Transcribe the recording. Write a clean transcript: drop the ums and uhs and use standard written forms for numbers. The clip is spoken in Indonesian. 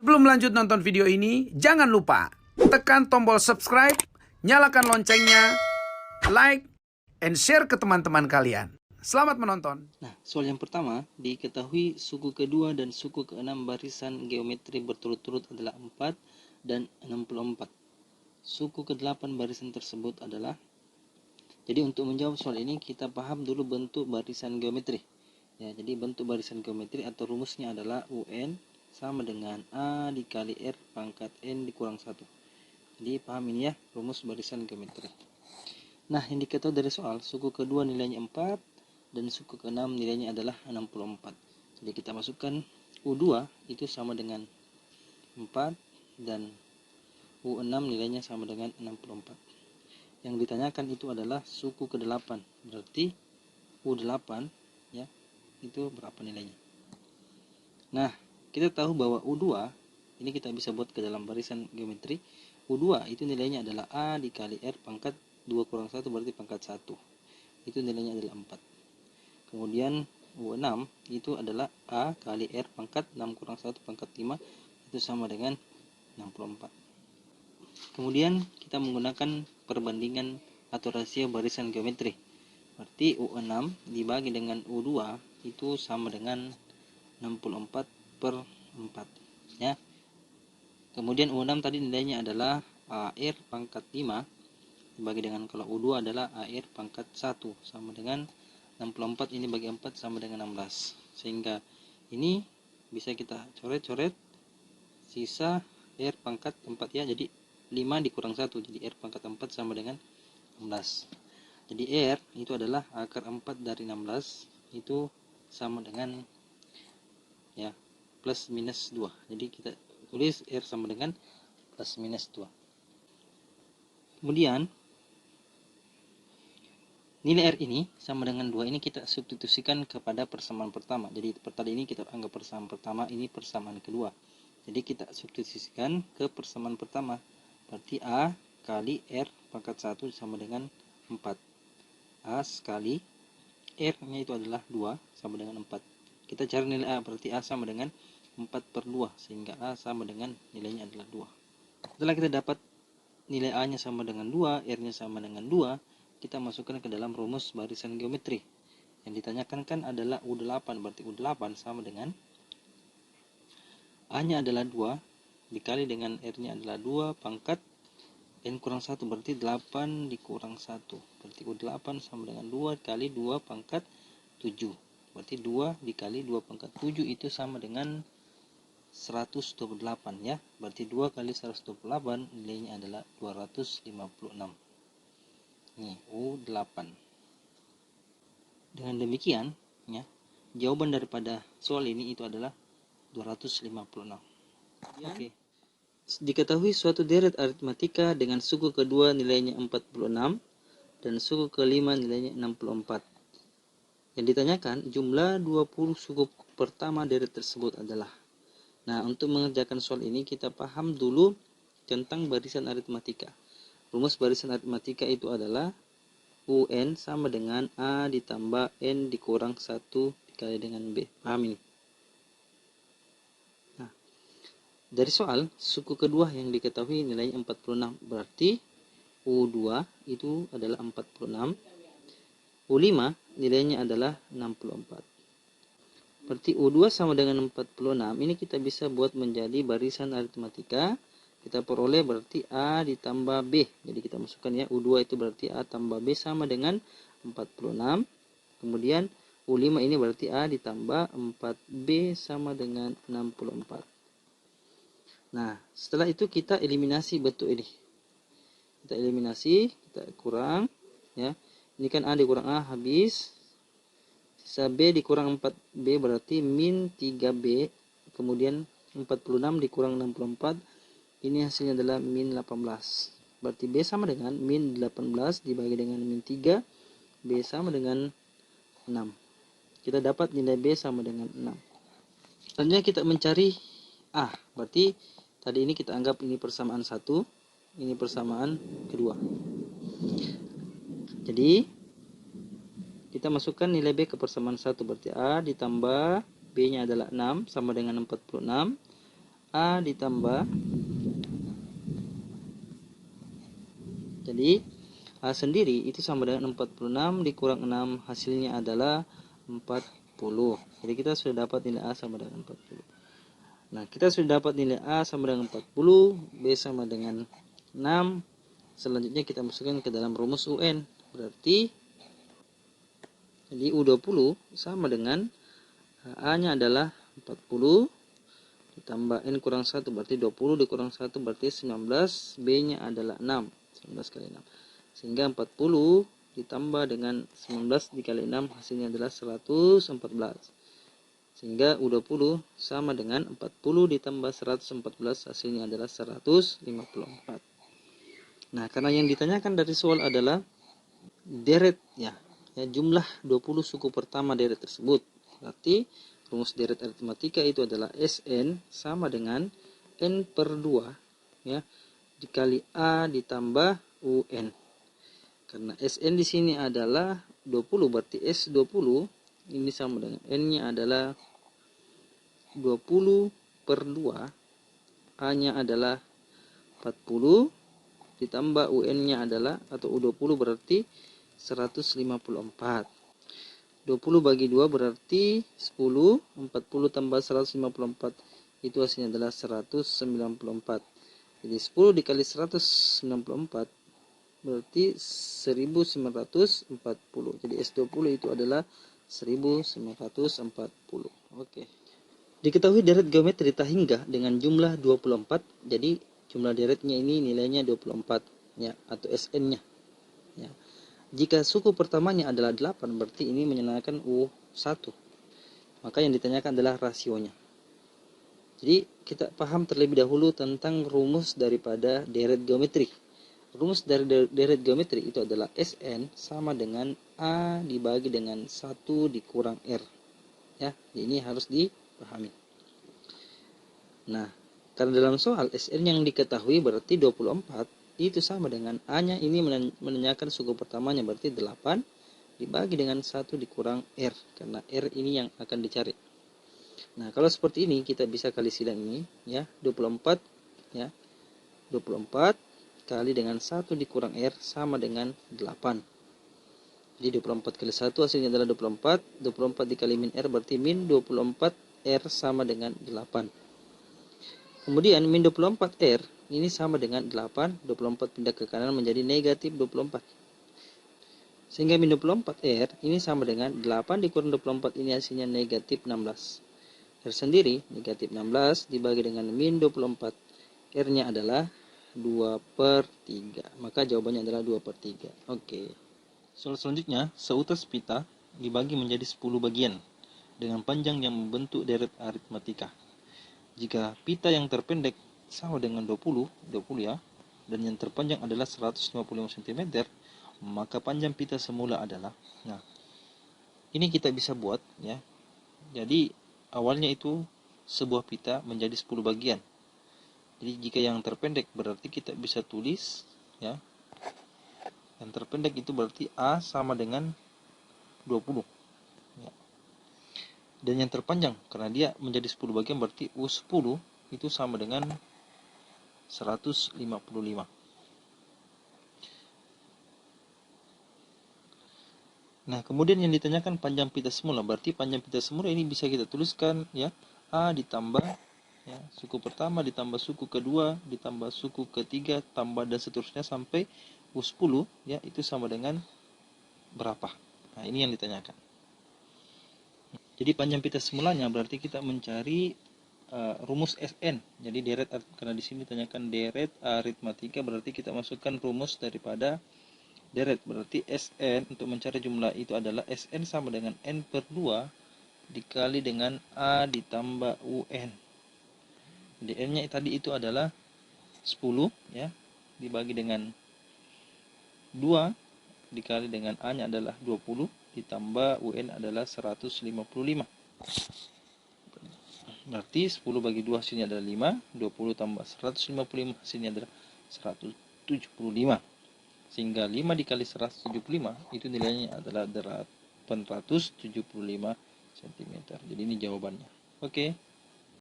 Sebelum lanjut nonton video ini, jangan lupa tekan tombol subscribe, nyalakan loncengnya, like, and share ke teman-teman kalian. Selamat menonton. Nah, soal yang pertama, diketahui suku kedua dan suku keenam barisan geometri berturut-turut adalah 4 dan 64. Suku ke-8 barisan tersebut adalah... Jadi untuk menjawab soal ini, kita paham dulu bentuk barisan geometri. Ya, jadi bentuk barisan geometri atau rumusnya adalah UN sama dengan A dikali R pangkat N dikurang 1. Jadi paham ini ya, rumus barisan geometri. Nah, yang diketahui dari soal, suku kedua nilainya 4 dan suku ke-6 nilainya adalah 64. Jadi kita masukkan U2 itu sama dengan 4 dan U6 nilainya sama dengan 64. Yang ditanyakan itu adalah suku ke-8. Berarti U8 ya, itu berapa nilainya. Nah, kita tahu bahwa U2 ini kita bisa buat ke dalam barisan geometri. U2 itu nilainya adalah A dikali R pangkat 2 kurang 1 berarti pangkat 1. Itu nilainya adalah 4. Kemudian U6 itu adalah A kali R pangkat 6 kurang 1 pangkat 5. Itu sama dengan 64. Kemudian kita menggunakan perbandingan atau rasio barisan geometri. Berarti U6 dibagi dengan U2 itu sama dengan 64 per 4 ya. Kemudian U6 tadi nilainya adalah AR pangkat 5 dibagi dengan, kalau U2 adalah AR pangkat 1 sama dengan 64, ini bagi 4 sama dengan 16. Sehingga ini bisa kita coret-coret, sisa R pangkat 4 ya. Jadi 5 dikurang 1, jadi R pangkat 4 sama dengan 16. Jadi R itu adalah akar 4 dari 16, itu sama dengan ya plus minus 2. Jadi kita tulis R sama dengan plus minus 2. Kemudian nilai R ini sama dengan 2 ini kita substitusikan kepada persamaan pertama. Jadi tadi ini kita anggap persamaan pertama, ini persamaan kedua. Jadi kita substitusikan ke persamaan pertama. Berarti A kali R pangkat 1 sama dengan 4. A sekali R-nya itu adalah 2 sama dengan 4. Kita cari nilai A, berarti A sama dengan 4 per 2, sehingga A sama dengan nilainya adalah 2. Setelah kita dapat nilai A nya sama dengan 2, R nya sama dengan 2, kita masukkan ke dalam rumus barisan geometri. Yang ditanyakan kan adalah U8, berarti U8 sama dengan A nya adalah 2 dikali dengan R nya adalah 2 pangkat N kurang 1, berarti 8 dikurang 1, berarti U8 sama dengan 2 kali 2 pangkat 7. Berarti 2 dikali 2 pangkat 7 itu sama dengan 128 ya. Berarti 2 kali 128 nilainya adalah 256. Nih, U8. Dengan demikian ya, jawaban daripada soal ini itu adalah 256. Oke. Diketahui suatu deret aritmatika dengan suku kedua nilainya 46 dan suku kelima nilainya 64. Yang ditanyakan jumlah 20 suku pertama deret tersebut adalah. Nah, untuk mengerjakan soal ini kita paham dulu tentang barisan aritmatika. Rumus barisan aritmatika itu adalah UN sama dengan A ditambah N dikurang 1 dikali dengan B. Paham ini? Nah, dari soal suku kedua yang diketahui nilainya 46, berarti U2 itu adalah 46. U5 nilainya adalah 64. Berarti U2 sama dengan 46. Ini kita bisa buat menjadi barisan aritmatika. Kita peroleh berarti A ditambah B. Jadi kita masukkan ya, U2 itu berarti A tambah B sama dengan 46. Kemudian U5 ini berarti A ditambah 4B sama dengan 64. Nah, setelah itu kita eliminasi bentuk ini. Kita eliminasi, kita kurang ya. Ini kan A dikurang A habis. Sisa B dikurang 4B berarti min 3B. Kemudian 46 dikurang 64. Ini hasilnya adalah min 18. Berarti B sama dengan min 18 dibagi dengan min 3. B sama dengan 6. Kita dapat nilai B sama dengan 6. Selanjutnya kita mencari A. Berarti tadi ini kita anggap ini persamaan 1. Ini persamaan kedua. Jadi kita masukkan nilai B ke persamaan 1, berarti A ditambah B nya adalah 6 sama dengan 46. A ditambah, jadi A sendiri itu sama dengan 46 dikurang 6, hasilnya adalah 40. Jadi kita sudah dapat nilai A sama dengan 40. Nah, kita sudah dapat nilai A sama dengan 40, B sama dengan 6. Selanjutnya kita masukkan ke dalam rumus UN. Berarti jadi U20 sama dengan A-nya adalah 40 ditambah N kurang 1 berarti 20 dikurang 1 berarti 19, B-nya adalah 6. 19 kali 6. Sehingga 40 ditambah dengan 19 dikali 6 hasilnya adalah 114. Sehingga U20 sama dengan 40 ditambah 114 hasilnya adalah 154. Nah, karena yang ditanyakan dari soal adalah deret ya, jumlah 20 suku pertama deret tersebut. Berarti rumus deret aritmatika itu adalah Sn sama dengan N per 2 ya, dikali A ditambah UN. Karena Sn di sini adalah 20 berarti S20 ini sama dengan N-nya adalah 20 per 2, A-nya adalah 40 ditambah UN-nya adalah atau U20 berarti 154. 20 bagi 2 berarti 10, 40 tambah 154 itu hasilnya adalah 194. Jadi 10 dikali 194 berarti 1940. Jadi S20 itu adalah 1940. Oke. Diketahui deret geometri tahingga dengan jumlah 24. Jadi jumlah deretnya ini nilainya 24 ya, atau Sn-nya ya. Jika suku pertamanya adalah 8 berarti ini menyelesaikan U1. Maka yang ditanyakan adalah rasionya. Jadi kita paham terlebih dahulu tentang rumus daripada deret geometri. Rumus dari deret geometri itu adalah Sn sama dengan A dibagi dengan 1 dikurang R. Ya, ini harus dipahami. Nah, karena dalam soal Sn yang diketahui berarti 24 itu sama dengan A-nya ini menanyakan suku pertamanya berarti 8 dibagi dengan 1 dikurang R. Karena R ini yang akan dicari. Nah, kalau seperti ini kita bisa kali silang ini ya, 24 ya. 24 kali dengan 1 dikurang R sama dengan 8. Jadi 24 kali 1 hasilnya adalah 24. 24 dikali min R berarti min 24 R sama dengan 8. Kemudian min 24 R ini sama dengan 8. 24 pindah ke kanan menjadi negatif 24. Sehingga min 24 R ini sama dengan 8 dikurang 24 ini hasilnya negatif 16. Tersendiri negatif 16 dibagi dengan min 24. R-nya adalah 2 per 3. Maka jawabannya adalah 2 per 3. Oke. Soal selanjutnya, seutas pita dibagi menjadi 10 bagian dengan panjang yang membentuk deret aritmatika. Jika pita yang terpendek sama dengan 20 ya, dan yang terpanjang adalah 155 cm, maka panjang pita semula adalah, nah, ini kita bisa buat ya. Jadi awalnya itu sebuah pita menjadi 10 bagian. Jadi jika yang terpendek berarti kita bisa tulis ya. Yang terpendek itu berarti A sama dengan 20. Ya. Dan yang terpanjang karena dia menjadi 10 bagian berarti U10 itu sama dengan 155. Nah, kemudian yang ditanyakan panjang pita semula, berarti panjang pita semula ini bisa kita tuliskan ya, A ditambah ya, suku pertama ditambah suku kedua ditambah suku ketiga tambah dan seterusnya sampai U10 ya, itu sama dengan berapa. Nah, ini yang ditanyakan. Jadi panjang pita semulanya berarti kita mencari rumus Sn. Jadi deret, karena di sini ditanyakan deret aritmatika berarti kita masukkan rumus daripada deret. Berarti Sn untuk mencari jumlah itu adalah Sn sama dengan N per 2 dikali dengan A ditambah UN. Jadi N-nya tadi itu adalah 10 ya, dibagi dengan 2 dikali dengan A-nya adalah 20 ditambah UN adalah 155. Berarti 10 bagi 2 hasilnya adalah 5, 20 tambah 155 hasilnya adalah 175. Sehingga 5 dikali 175 itu nilainya adalah 875 cm. Jadi ini jawabannya. Oke.